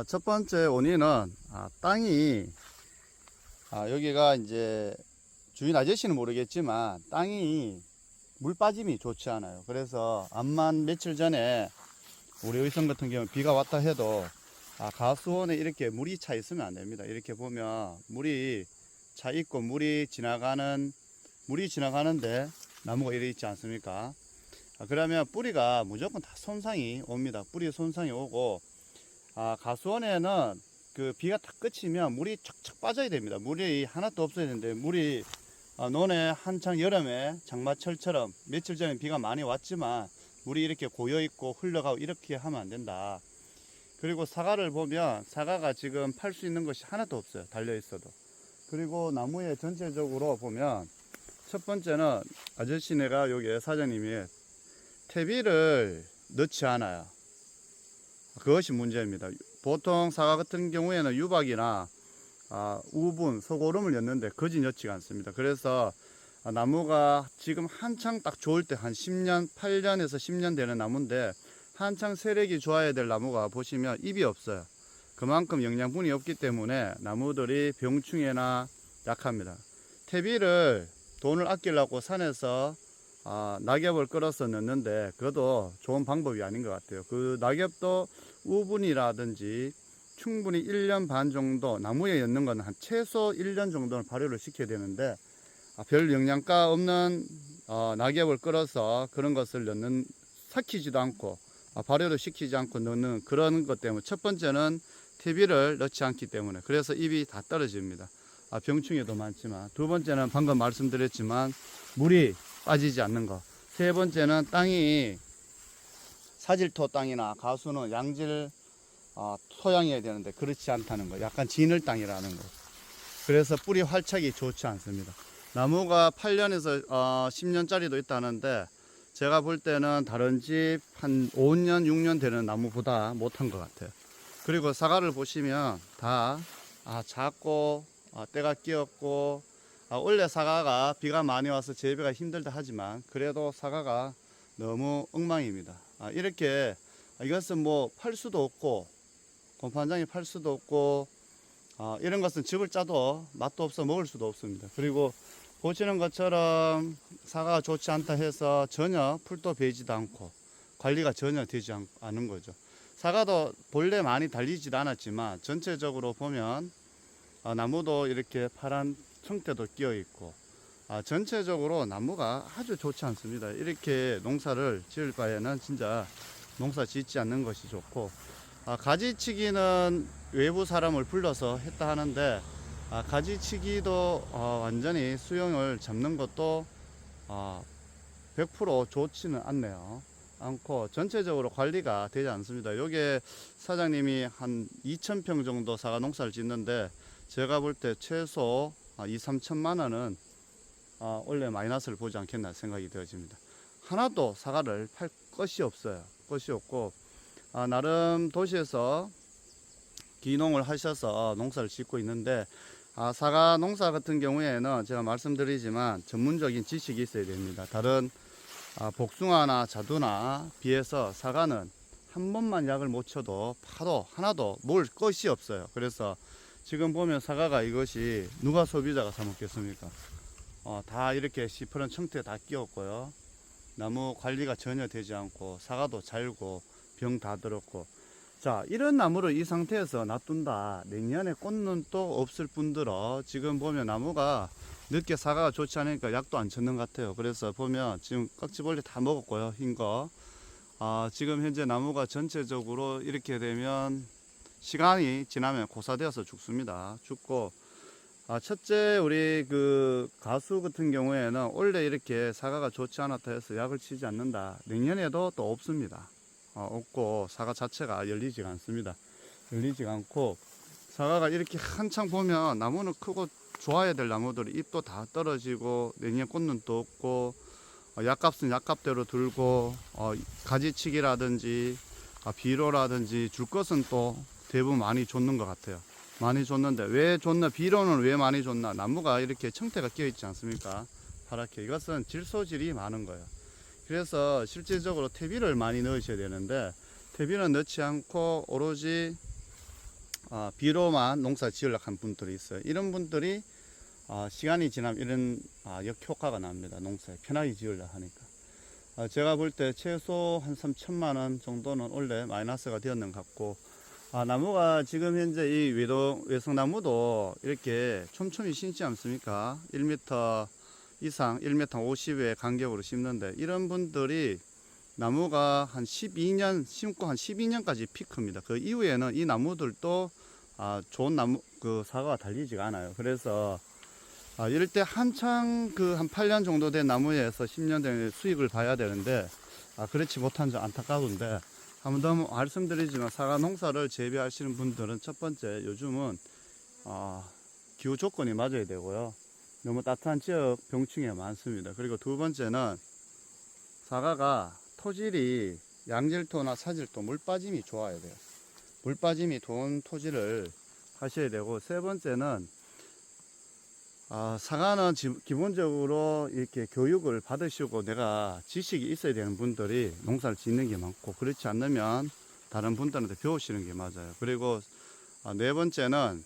첫 번째 원인은 땅이 여기가 이제 주인 아저씨는 모르겠지만 땅이 물 빠짐이 좋지 않아요. 그래서 암만 며칠 전에 우리 의성 같은 경우 비가 왔다 해도 가수원에 이렇게 물이 차 있으면 안 됩니다. 이렇게 보면 물이 차 있고 물이 지나가는데 나무가 이래 있지 않습니까? 그러면 뿌리가 무조건 다 손상이 옵니다. 뿌리 손상이 오고 가수원에는 그 비가 다 그치면 물이 척척 빠져야 됩니다. 물이 하나도 없어야 되는데 물이 논에 한창 여름에 장마철처럼 며칠 전에 비가 많이 왔지만 물이 이렇게 고여 있고 흘러가고 이렇게 하면 안 된다. 그리고 사과를 보면 사과가 지금 팔 수 있는 것이 하나도 없어요. 달려 있어도. 그리고 나무에 전체적으로 보면 첫 번째는 아저씨네가 여기 사장님이 퇴비를 넣지 않아요. 그것이 문제입니다. 보통 사과 같은 경우에는 유박이나 우분, 소고름을 넣는데 거진 넣지가 않습니다. 그래서 나무가 지금 한창 딱 좋을 때 한 10년, 8년에서 10년 되는 나무인데 한창 세력이 좋아야 될 나무가 보시면 잎이 없어요. 그만큼 영양분이 없기 때문에 나무들이 병충해나 약합니다. 퇴비를 돈을 아끼려고 산에서 낙엽을 끌어서 넣는데 그것도 좋은 방법이 아닌 것 같아요. 그 낙엽도 우분이라든지 충분히 1년 반 정도 나무에 엮는 건 한 최소 1년 정도는 발효를 시켜야 되는데 별 영양가 없는 낙엽을 끌어서 그런 것을 삭히지도 않고 발효를 시키지 않고 넣는 그런 것 때문에 첫 번째는 퇴비를 넣지 않기 때문에 그래서 잎이 다 떨어집니다. 병충해도 많지만 두 번째는 방금 말씀드렸지만 물이 빠지지 않는 것. 세 번째는 땅이 사질토 땅이나 가수는 양질 토양이어야 되는데 그렇지 않다는 거. 약간 진흙 땅이라는 거. 그래서 뿌리 활착이 좋지 않습니다. 나무가 8년에서 10년짜리도 있다는데 제가 볼 때는 다른 집 한 5년 6년 되는 나무보다 못한 것 같아요. 그리고 사과를 보시면 다 작고 때가 끼었고 원래 사과가 비가 많이 와서 재배가 힘들다 하지만 그래도 사과가 너무 엉망입니다. 이렇게 이것은 뭐 팔 수도 없고 곰판장에 팔 수도 없고 이런 것은 즙을 짜도 맛도 없어 먹을 수도 없습니다. 그리고 보시는 것처럼 사과가 좋지 않다 해서 전혀 풀도 베지도 않고 관리가 전혀 되지 않은 거죠. 사과도 본래 많이 달리지도 않았지만 전체적으로 보면 나무도 이렇게 파란 청태도 끼어 있고 전체적으로 나무가 아주 좋지 않습니다. 이렇게 농사를 지을 바에는 진짜 농사 짓지 않는 것이 좋고 가지치기는 외부 사람을 불러서 했다 하는데 가지치기도 완전히 수용을 잡는 것도 100% 좋지는 않고 전체적으로 관리가 되지 않습니다. 요게 사장님이 한 2,000평 정도 사과 농사를 짓는데 제가 볼 때 최소 2, 3천만 원은 원래 마이너스를 보지 않겠나 생각이 되어집니다. 하나도 사과를 팔 것이 없어요. 것이 없고 나름 도시에서 기농을 하셔서 농사를 짓고 있는데 사과 농사 같은 경우에는 제가 말씀드리지만 전문적인 지식이 있어야 됩니다. 다른 복숭아나 자두나 비해서 사과는 한 번만 약을 못 쳐도 파도 하나도 먹을 것이 없어요. 그래서 지금 보면 사과가 이것이 누가 소비자가 사 먹겠습니까? 다 이렇게 시퍼런 청태 다 끼었고요. 나무 관리가 전혀 되지 않고 사과도 잘고 병 다 들었고 자 이런 나무를 이 상태에서 놔둔다 내년에 꽃은 또 없을 뿐더러 지금 보면 나무가 늦게 사과가 좋지 않으니까 약도 안 쳤는 것 같아요. 그래서 보면 지금 깍지벌레 다 먹었고요. 흰거 지금 현재 나무가 전체적으로 이렇게 되면 시간이 지나면 고사되어서 죽습니다. 죽고 첫째 우리 그 가수 같은 경우에는 원래 이렇게 사과가 좋지 않았다 해서 약을 치지 않는다 내년에도 또 없습니다. 없고 사과 자체가 열리지가 않습니다. 열리지가 않고 사과가 이렇게 한창 보면 나무는 크고 좋아야 될 나무들이 잎도 다 떨어지고 내년 꽃은 또 없고 약값은 약값대로 들고 가지치기라든지 비료라든지 줄 것은 또 대부분 많이 줬는 것 같아요. 많이 줬는데 왜 줬나 비료는 왜 많이 줬나 나무가 이렇게 청태가 끼어 있지 않습니까? 파랗게 이것은 질소질이 많은 거예요. 그래서 실질적으로 퇴비를 많이 넣으셔야 되는데 퇴비는 넣지 않고 오로지 비로만 농사 지으려고 한 분들이 있어요. 이런 분들이 시간이 지나면 이런 역효과가 납니다. 농사에 편하게 지으려고 하니까. 제가 볼 때 최소 한 3천만 원 정도는 원래 마이너스가 되었는 것 같고, 나무가 지금 현재 이 외성나무도 이렇게 촘촘히 심지 않습니까? 1m 이상, 1m 50의 간격으로 심는데, 이런 분들이 나무가 한 12년 심고 한 12년까지 피크입니다. 그 이후에는 이 나무들도 좋은 나무 사과가 달리지가 않아요. 그래서 이럴 때 한창 한 8년 정도 된 나무에서 10년 된 수익을 봐야 되는데 그렇지 못한 점 안타까운데, 한 번 더 말씀드리지만 사과 농사를 재배하시는 분들은 첫 번째 요즘은 기후 조건이 맞아야 되고요. 너무 따뜻한 지역 병충해 많습니다. 그리고 두 번째는 사과가 토질이 양질토나 사질토 물빠짐이 좋아야 돼요. 물빠짐이 좋은 토질을 하셔야 되고, 세 번째는 사과는 기본적으로 이렇게 교육을 받으시고 내가 지식이 있어야 되는 분들이 농사를 짓는 게 많고, 그렇지 않으면 다른 분들한테 배우시는 게 맞아요. 그리고 네 번째는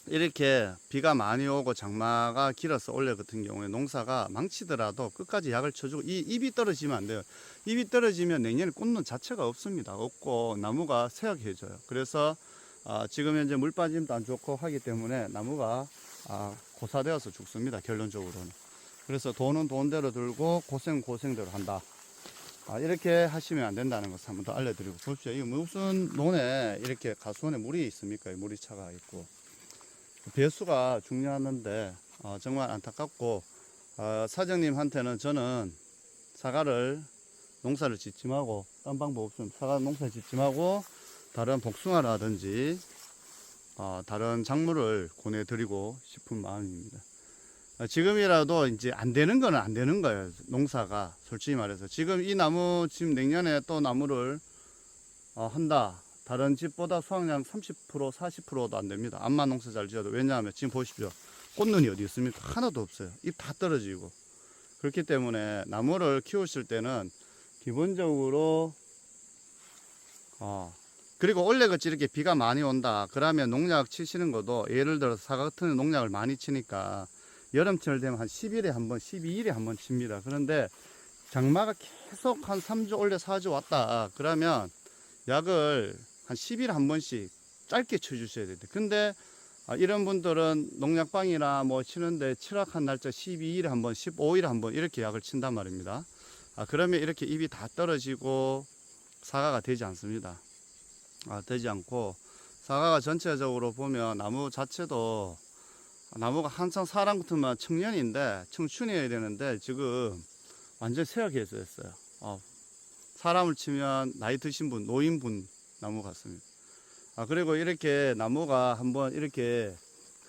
이렇게 비가 많이 오고 장마가 길어서 올해 같은 경우에 농사가 망치더라도 끝까지 약을 쳐주고, 이 잎이 떨어지면 안 돼요. 잎이 떨어지면 내년에 꽃눈 자체가 없습니다. 없고 나무가 쇠약해져요. 그래서 지금 현재 물 빠짐도 안 좋고 하기 때문에 나무가 고사되어서 죽습니다. 결론적으로는. 그래서 돈은 돈대로 들고 고생은 고생대로 한다. 이렇게 하시면 안 된다는 것을 한번 더 알려드리고, 보십시오. 이게 무슨 논에 이렇게 가수원에 물이 있습니까? 물이 차가 있고. 배수가 중요하는데 정말 안타깝고, 사장님한테는 저는 사과를 농사를 짓지 말고, 딴 방법 없으면 사과 농사 짓지 말고 다른 복숭아라든지 다른 작물을 권해드리고 싶은 마음입니다. 지금이라도 이제 안 되는 거는 안 되는 거예요. 농사가 솔직히 말해서 지금 이 나무 지금 내년에 또 나무를 한다. 다른 집보다 수확량 30% 40%도 안 됩니다. 암만 농사 잘 지어도. 왜냐하면 지금 보십시오. 꽃눈이 어디 있습니까? 하나도 없어요. 잎 다 떨어지고. 그렇기 때문에 나무를 키우실 때는 기본적으로 그리고 원래같이 이렇게 비가 많이 온다 그러면 농약 치시는 것도, 예를 들어서 사과 같은 농약을 많이 치니까 여름철 되면 한 10일에 한 번, 12일에 한 번 칩니다. 그런데 장마가 계속 한 3주 원래 4주 왔다 그러면 약을 한 10일에 한 번씩 짧게 쳐주셔야 돼요. 근데 이런 분들은 농약방이나 뭐 치는데 칠학한 날짜 12일에 한 번, 15일에 한 번 이렇게 약을 친단 말입니다. 그러면 이렇게 잎이 다 떨어지고 사과가 되지 않습니다. 되지 않고, 사과가 전체적으로 보면 나무 자체도, 나무가 한창 사람 같으면 청년인데 청춘이어야 되는데 지금 완전 쇠약해져 있어요. 사람을 치면 나이 드신 분, 노인분 나무 같습니다. 그리고 이렇게 나무가 한번 이렇게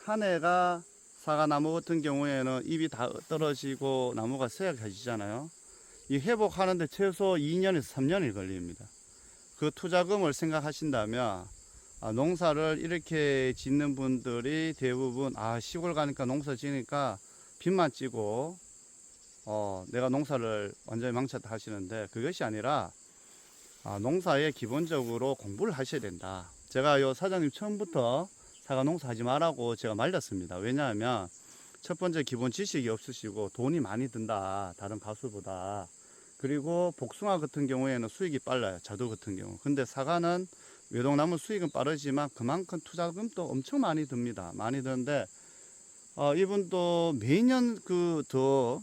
한 해가, 사과나무 같은 경우에는 잎이 다 떨어지고 나무가 쇠약해지잖아요. 이 회복하는데 최소 2년에서 3년이 걸립니다. 그 투자금을 생각하신다면 농사를 이렇게 짓는 분들이 대부분 시골 가니까 농사 지니까 빚만 지고 내가 농사를 완전히 망쳤다 하시는데, 그것이 아니라 농사에 기본적으로 공부를 하셔야 된다. 제가 요 사장님 처음부터 사과 농사 하지 말라고 제가 말렸습니다. 왜냐하면 첫 번째 기본 지식이 없으시고 돈이 많이 든다, 다른 가수보다. 그리고 복숭아 같은 경우에는 수익이 빨라요, 자두 같은 경우. 근데 사과는 외동나무 수익은 빠르지만 그만큼 투자금도 엄청 많이 듭니다. 많이 드는데 이분도 매년 더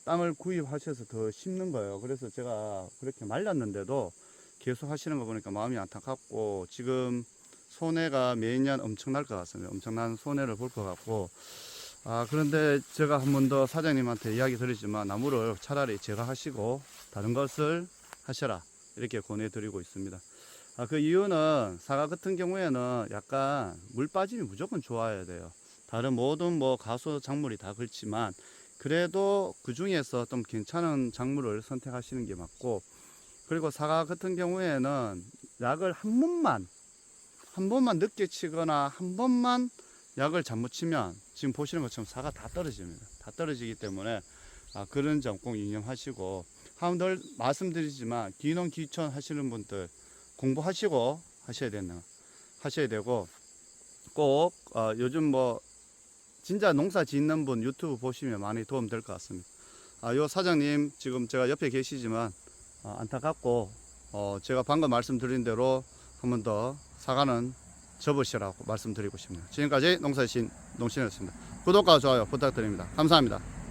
땅을 구입하셔서 더 심는 거예요. 그래서 제가 그렇게 말렸는데도 계속 하시는 거 보니까 마음이 안타깝고, 지금 손해가 매년 엄청날 것 같습니다. 엄청난 손해를 볼 것 같고, 그런데 제가 한 번 더 사장님한테 이야기 드리지만 나무를 차라리 제가 하시고 다른 것을 하셔라, 이렇게 권해드리고 있습니다. 그 이유는 사과 같은 경우에는 약간 물 빠짐이 무조건 좋아야 돼요. 다른 모든 가수 작물이 다 그렇지만 그래도 그 중에서 좀 괜찮은 작물을 선택하시는 게 맞고, 그리고 사과 같은 경우에는 약을 한 번만 늦게 치거나 한 번만 약을 잘못 치면 지금 보시는 것처럼 사과 다 떨어집니다. 다 떨어지기 때문에 그런 점 꼭 유념하시고, 한 번 더 말씀드리지만 기농 기촌 하시는 분들 공부하시고 하셔야 되는, 하셔야 되고 꼭 요즘 뭐 진짜 농사 짓는 분 유튜브 보시면 많이 도움 될 것 같습니다. 요 사장님 지금 제가 옆에 계시지만 안타깝고 제가 방금 말씀드린 대로 한 번 더 사과는 접으시라고 말씀드리고 싶네요. 지금까지 농사신 농신이었습니다. 구독과 좋아요 부탁드립니다. 감사합니다.